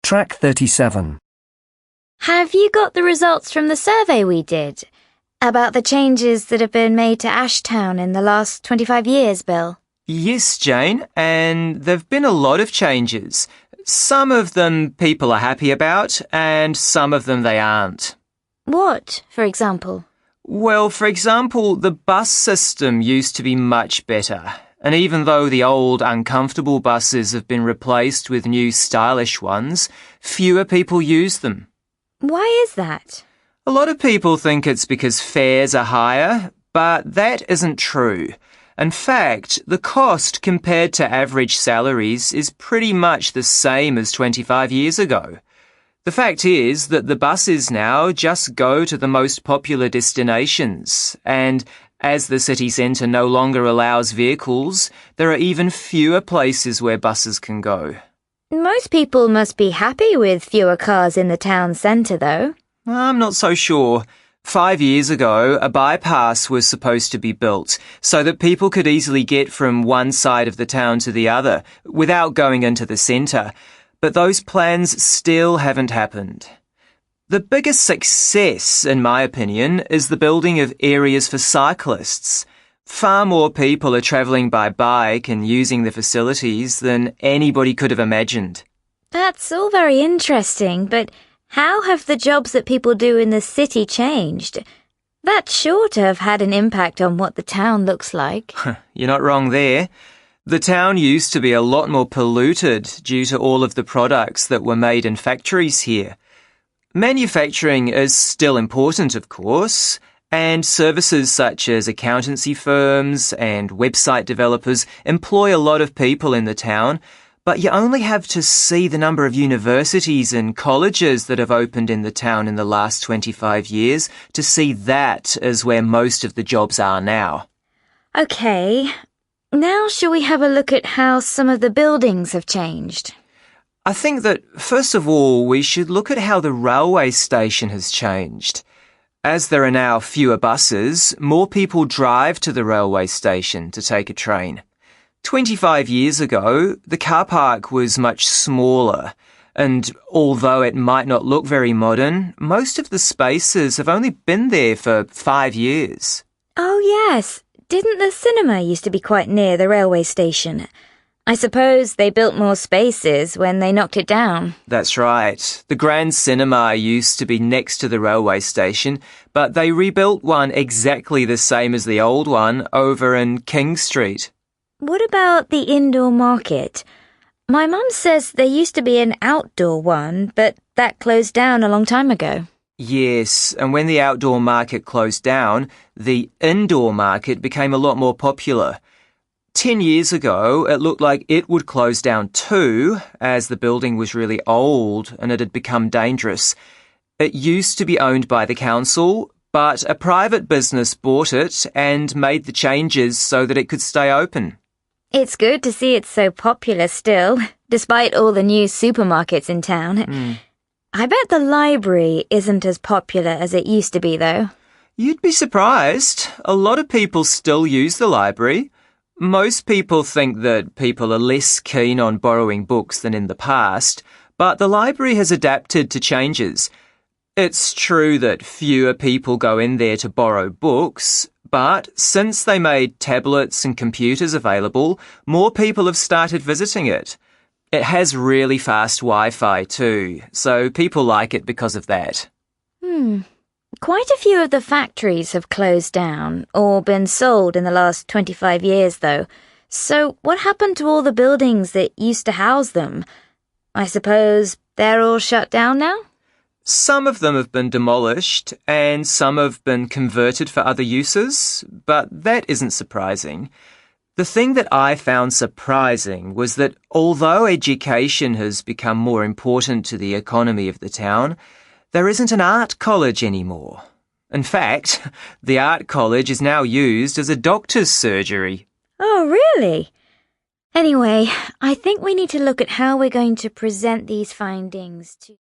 Track 37. Have you got the results from the survey we did about the changes that have been made to Ashtown in the last 25 years, Bill? Yes, Jane, and there've been a lot of changes. Some of them people are happy about, and some of them they aren't. What, for example? Well, for example, the bus system used to be much better. And even though the old, uncomfortable buses have been replaced with new, stylish ones, fewer people use them. Why is that? A lot of people think it's because fares are higher, but that isn't true. In fact, the cost compared to average salaries is pretty much the same as 25 years ago. The fact is that the buses now just go to the most popular destinations, and as the city centre no longer allows vehicles, there are even fewer places where buses can go. Most people must be happy with fewer cars in the town centre, though. I'm not so sure. 5 years ago, a bypass was supposed to be built so that people could easily get from one side of the town to the other without going into the centre, but those plans still haven't happened. The biggest success, in my opinion, is the building of areas for cyclists. Far more people are travelling by bike and using the facilities than anybody could have imagined. That's all very interesting, but how have the jobs that people do in the city changed? That's sure to have had an impact on what the town looks like. You're not wrong there. The town used to be a lot more polluted due to all of the products that were made in factories here. Manufacturing is still important, of course, and services such as accountancy firms and website developers employ a lot of people in the town, but you only have to see the number of universities and colleges that have opened in the town in the last 25 years to see that is where most of the jobs are now. Okay, now shall we have a look at how some of the buildings have changed? I think that, first of all, we should look at how the railway station has changed. As there are now fewer buses, more people drive to the railway station to take a train. 25 years ago, the car park was much smaller, and although it might not look very modern, most of the spaces have only been there for 5 years. Oh yes, didn't the cinema used to be quite near the railway station? I suppose they built more spaces when they knocked it down. That's right. The Grand Cinema used to be next to the railway station, but they rebuilt one exactly the same as the old one over in King Street. What about the indoor market? My mum says there used to be an outdoor one, but that closed down a long time ago. Yes, and when the outdoor market closed down, the indoor market became a lot more popular. 10 years ago, it looked like it would close down too, as the building was really old and it had become dangerous. It used to be owned by the council, but a private business bought it and made the changes so that it could stay open. It's good to see it's so popular still, despite all the new supermarkets in town. I bet the library isn't as popular as it used to be, though. You'd be surprised. A lot of people still use the library. Most people think that people are less keen on borrowing books than in the past, but the library has adapted to changes. It's true that fewer people go in there to borrow books, but since they made tablets and computers available, more people have started visiting it. It has really fast Wi-Fi too, so people like it because of that. Quite a few of the factories have closed down or been sold in the last 25 years, though. So what happened to all the buildings that used to house them? I suppose they're all shut down now? Some of them have been demolished and some have been converted for other uses, but that isn't surprising. The thing that I found surprising was that although education has become more important to the economy of the town, there isn't an art college anymore. In fact, the art college is now used as a doctor's surgery. Oh, really? Anyway, I think we need to look at how we're going to present these findings to